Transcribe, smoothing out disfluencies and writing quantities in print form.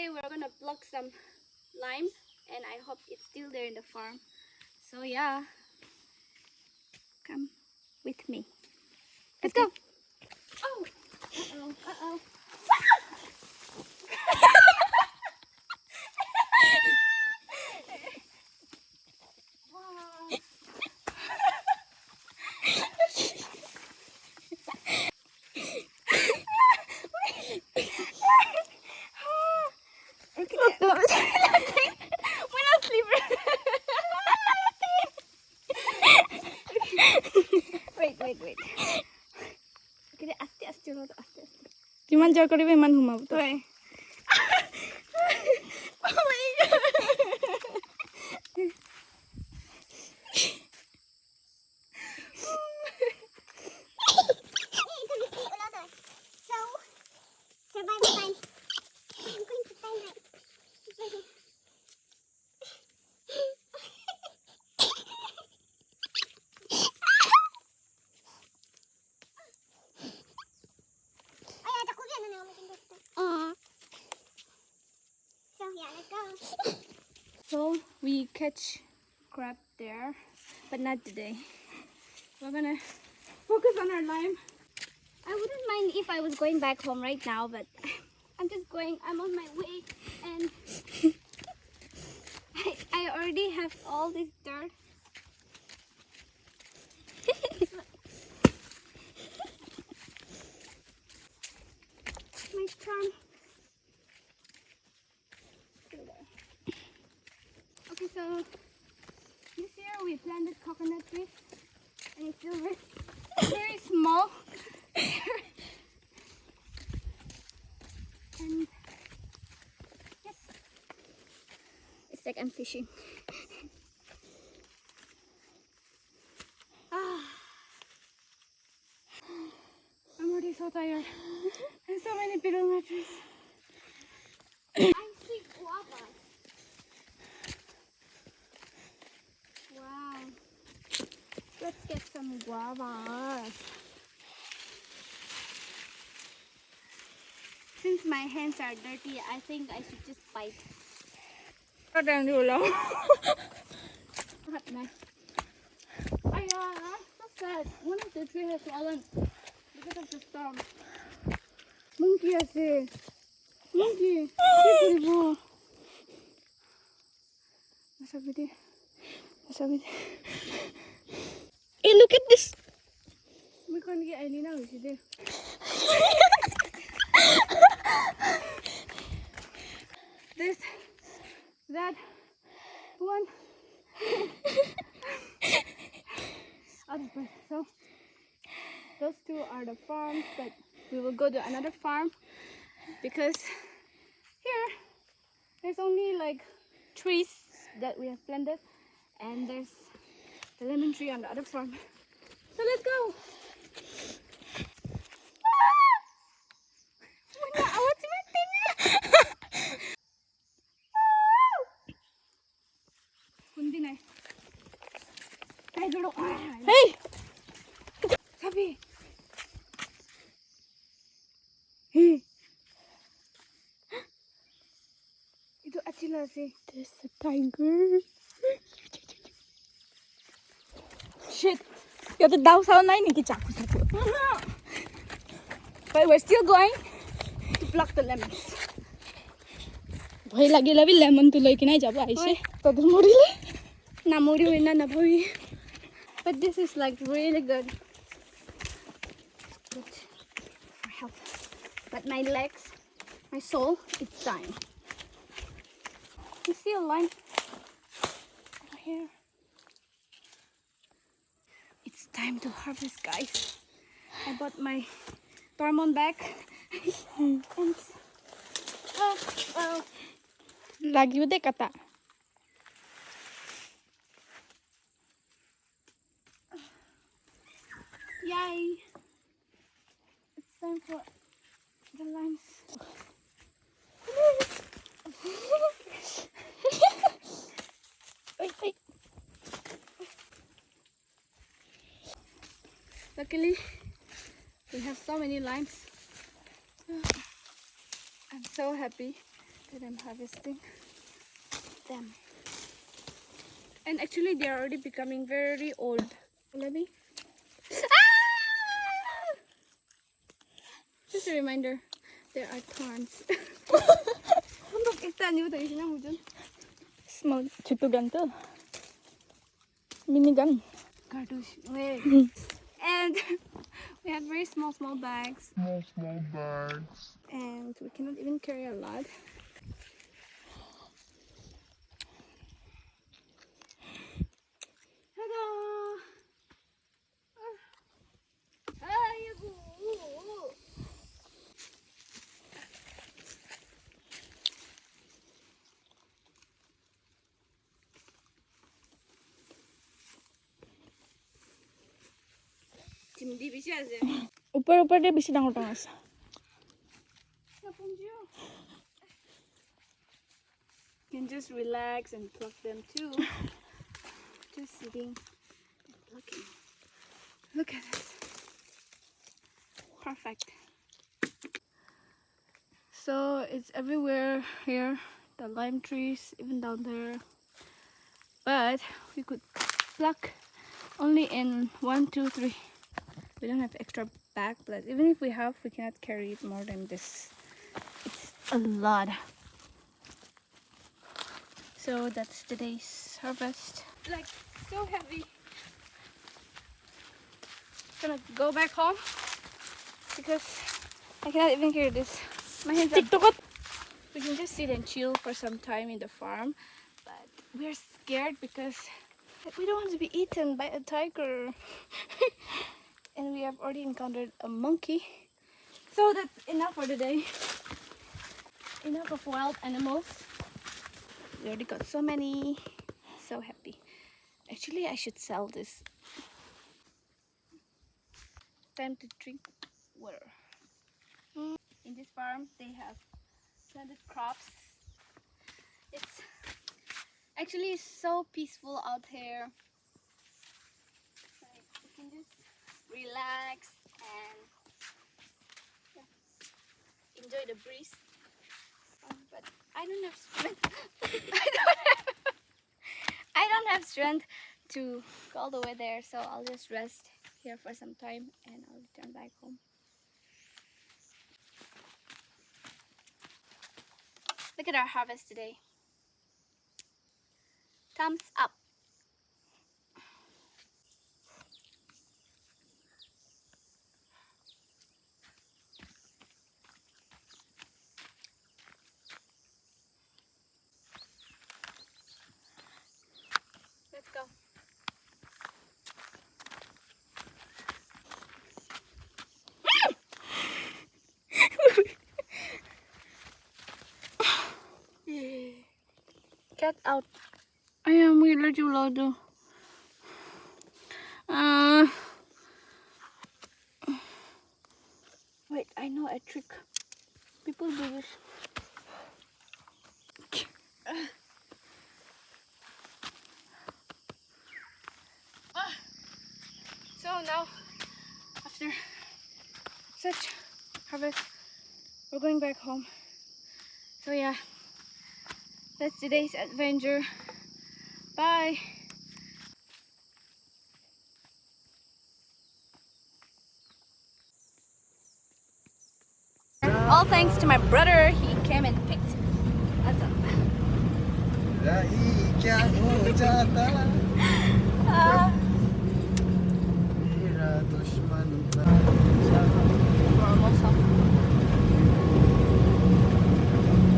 today we're gonna pluck some lime, and I hope it's still there in the farm. So yeah, come with me. Let's go. Oh, uh-oh, uh-oh. Wait. Okay, aste lo to aste. Jiman jor koribe iman humab to. Oh my god. So we catch crab there, but not today. We're gonna focus on our lime. I wouldn't mind if I was going back home right now, but I'm on my way, and I already have all this dirt. My charm. Okay, so this year we planted coconut trees, and it's still very small. And yes, it's like I'm fishing. I'm already so tired. And so many kilometers. I see guava. Wow. Let's get some guava. Since my hands are dirty, I think I should just bite. Kadang dulu. Not nice. I'm so sad. One of the trees has fallen because of the storm. Monkey ase. Monkey. Ibu. Masabidi. Hey, look at this. We can't get any now, is it? This, that, one. Other place. So those two are the farms, but we will go to another farm because here there's only like trees that we have planted, and there's the lemon tree on the other farm. So let's go. What's my thing? Kundi na. Ay, dulu. Hey. Sabi. Hey. Itu Achila sih. There's a tiger. Shit. Ya to daw sound na ini kichaku saku. But we're still going to pluck the lemons. Bhai lagi labi lemon tu loi kinai jabu aise. Tadur morile. Na mori na na bhoi. But this is like really good. Good for health. But my legs, my soul, it's dying. You see a line over here. It's time to harvest, guys. I bought my Tormon bag. And Lagi udah kata. yay! It's time for the limes. Wait. Luckily, we have so many limes. I'm so happy that I'm harvesting them. And actually they are already becoming very old. Maybe. Ah! Just a reminder, there are thorns. Look, Small chutugan to. Minigun. cartouche. Wait. And we have very small bags. Small bags. And we cannot even carry a lot. Hello. Upar dia bisi dangor tangas. You can just relax and pluck them too. Just sitting and plucking. Look at this. Perfect. So it's everywhere here. The lime trees, even down there. But we could pluck only in 1, 2, 3. We don't have extra bag, but even if we have, we cannot carry it more than this. It's a lot. So that's today's harvest. It's like so heavy. Gonna go back home because I cannot even carry this. My hands are. We can just sit and chill for some time in the farm, but we're scared because we don't want to be eaten by a tiger. And we have already encountered a monkey. So that's enough for today. Enough of wild animals. We already got so many. So happy. Actually, I should sell this. Time to drink water. In this farm, they have planted crops. It's actually so peaceful out here. Like, you can just relax and enjoy the breeze. But I don't have strength. I don't have strength to go all the way there, so I'll just rest here for some time and I'll return back home. Look at our harvest today. Thumbs up. Let's go. Get out. Ayam, we let you load. Wait, I know a trick. People do this. So now, after such harvest, we're going back home. So yeah, that's today's adventure. Bye. All thanks to my brother, he came and picked us up.